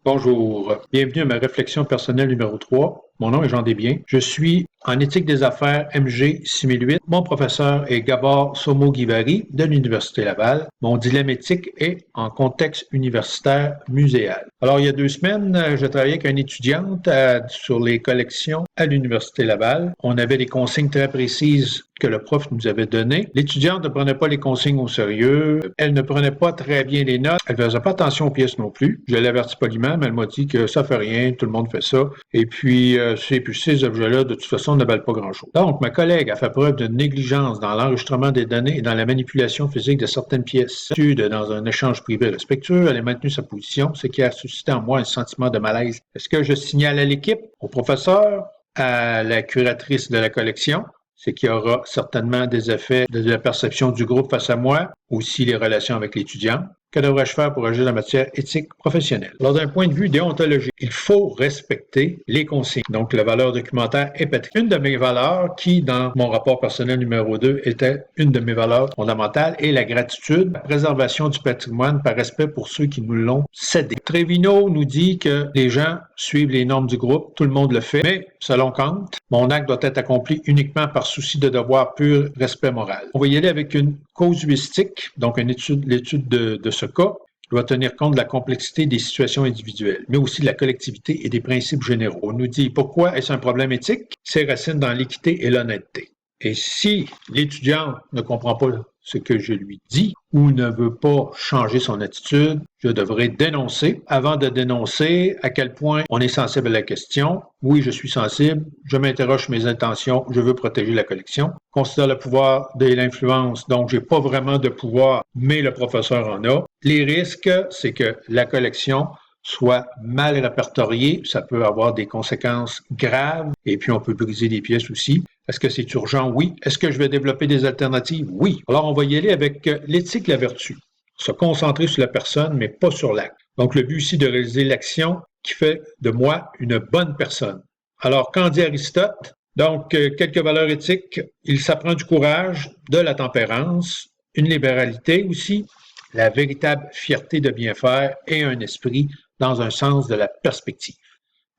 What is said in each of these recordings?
Bonjour, bienvenue à ma réflexion personnelle numéro 3. Mon nom est Jean Desbiens. Je suis en éthique des affaires MG 6008. Mon professeur est Gabor Somo-Guivari de l'Université Laval. Mon dilemme éthique est en contexte universitaire muséal. Alors, il y a 2 semaines, je travaillais avec une étudiante sur les collections à l'Université Laval. On avait des consignes très précises que le prof nous avait données. L'étudiante ne prenait pas les consignes au sérieux. Elle ne prenait pas très bien les notes. Elle ne faisait pas attention aux pièces non plus. Je l'avertis poliment, mais elle m'a dit que ça fait rien, tout le monde fait ça. Et puis, ces objets-là, de toute façon, ne valent pas grand-chose. Donc, ma collègue a fait preuve de négligence dans l'enregistrement des données et dans la manipulation physique de certaines pièces. Dans un échange privé respectueux, elle a maintenu sa position, ce qui a suscité en moi un sentiment de malaise. Est-ce que je signale à l'équipe, au professeur, à la curatrice de la collection? C'est qu'il y aura certainement des effets de la perception du groupe face à moi, aussi les relations avec l'étudiant. Que devrais-je faire pour agir en matière éthique professionnelle? Alors, d'un point de vue déontologique, il faut respecter les consignes. Donc, la valeur documentaire est patrie. Une de mes valeurs qui, dans mon rapport personnel numéro 2, était une de mes valeurs fondamentales est la gratitude, la préservation du patrimoine par respect pour ceux qui nous l'ont cédé. Trevino nous dit que les gens suivent les normes du groupe, tout le monde le fait, mais selon Kant, mon acte doit être accompli uniquement par souci de devoir pur respect moral. On va y aller avec une casuistique, donc l'étude de ce cas doit tenir compte de la complexité des situations individuelles, mais aussi de la collectivité et des principes généraux. On nous dit pourquoi est-ce un problème éthique? Ses racines dans l'équité et l'honnêteté. Et si l'étudiant ne comprend pas ce que je lui dis ou ne veut pas changer son attitude, je devrais dénoncer. Avant de dénoncer, à quel point on est sensible à la question. Oui, je suis sensible, je m'interroge sur mes intentions, je veux protéger la collection. Considère le pouvoir de l'influence, donc j'ai pas vraiment de pouvoir, mais le professeur en a. Les risques, c'est que la collection soit mal répertoriée, ça peut avoir des conséquences graves, et puis on peut briser des pièces aussi. Est-ce que c'est urgent? Oui. Est-ce que je vais développer des alternatives? Oui. Alors, on va y aller avec l'éthique, la vertu. Se concentrer sur la personne, mais pas sur l'acte. Donc, le but ici de réaliser l'action qui fait de moi une bonne personne. Alors, qu'en dit Aristote? Donc, quelques valeurs éthiques. Il s'apprend du courage, de la tempérance, une libéralité aussi, la véritable fierté de bien faire et un esprit dans un sens de la perspective.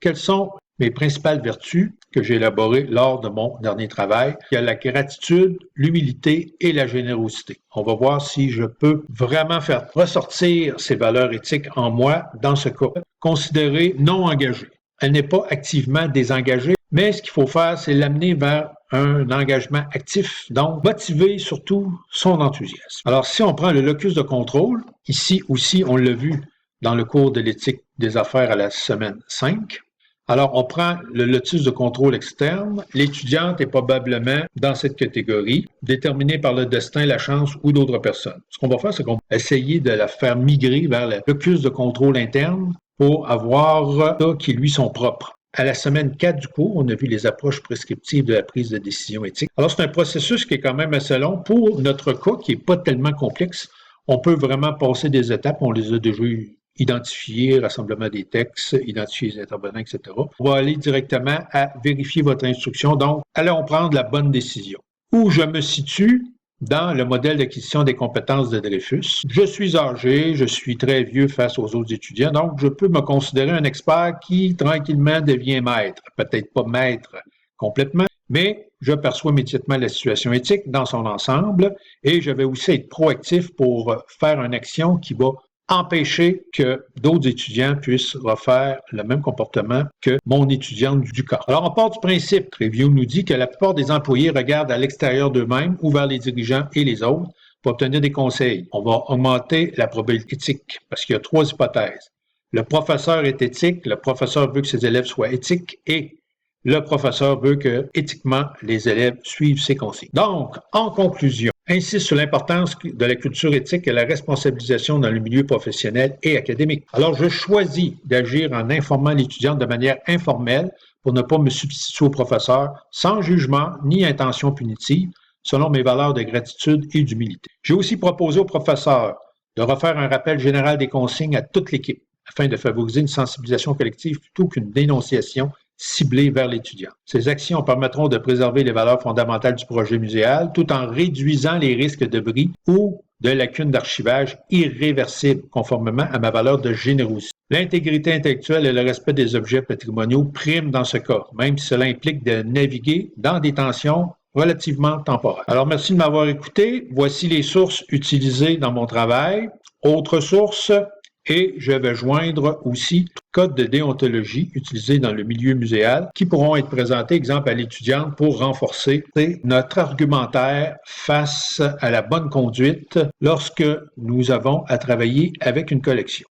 Quelles sont mes principales vertus que j'ai élaborées lors de mon dernier travail? Il y a la gratitude, l'humilité et la générosité. On va voir si je peux vraiment faire ressortir ces valeurs éthiques en moi dans ce cas. Considérée non engagée. Elle n'est pas activement désengagée, mais ce qu'il faut faire, c'est l'amener vers un engagement actif, donc motiver surtout son enthousiasme. Alors, si on prend le locus de contrôle, ici aussi, on l'a vu dans le cours de l'éthique des affaires à la semaine 5, alors, on prend le lotus de contrôle externe. L'étudiante est probablement dans cette catégorie, déterminée par le destin, la chance ou d'autres personnes. Ce qu'on va faire, c'est qu'on va essayer de la faire migrer vers le locus de contrôle interne pour avoir ça qui lui sont propres. À la semaine 4 du cours, on a vu les approches prescriptives de la prise de décision éthique. Alors, c'est un processus qui est quand même assez long. Pour notre cas, qui n'est pas tellement complexe, on peut vraiment passer des étapes. On les a déjà identifier, rassemblement des textes, identifier les intervenants, etc. On va aller directement à vérifier votre instruction. Donc, allons prendre la bonne décision. Où je me situe dans le modèle d'acquisition des compétences de Dreyfus. Je suis âgé, je suis très vieux face aux autres étudiants, donc je peux me considérer un expert qui, tranquillement, devient maître. Peut-être pas maître complètement, mais je perçois immédiatement la situation éthique dans son ensemble et je vais aussi être proactif pour faire une action qui va empêcher que d'autres étudiants puissent refaire le même comportement que mon étudiante du cas. Alors, on part du principe, Review nous dit que la plupart des employés regardent à l'extérieur d'eux-mêmes ou vers les dirigeants et les autres pour obtenir des conseils. On va augmenter la probabilité éthique parce qu'il y a 3 hypothèses. Le professeur est éthique, le professeur veut que ses élèves soient éthiques et le professeur veut que, éthiquement, les élèves suivent ses consignes. Donc, en conclusion, insiste sur l'importance de la culture éthique et la responsabilisation dans le milieu professionnel et académique. Alors, je choisis d'agir en informant l'étudiant de manière informelle pour ne pas me substituer au professeur sans jugement ni intention punitive, selon mes valeurs de gratitude et d'humilité. J'ai aussi proposé au professeur de refaire un rappel général des consignes à toute l'équipe afin de favoriser une sensibilisation collective plutôt qu'une dénonciation ciblée vers l'étudiant. Ces actions permettront de préserver les valeurs fondamentales du projet muséal tout en réduisant les risques de bris ou de lacunes d'archivage irréversibles conformément à ma valeur de générosité. L'intégrité intellectuelle et le respect des objets patrimoniaux priment dans ce cas, même si cela implique de naviguer dans des tensions relativement temporaires. Alors, merci de m'avoir écouté. Voici les sources utilisées dans mon travail. Autres sources, et je vais joindre aussi codes de déontologie utilisés dans le milieu muséal qui pourront être présentés, exemple, à l'étudiante pour renforcer notre argumentaire face à la bonne conduite lorsque nous avons à travailler avec une collection.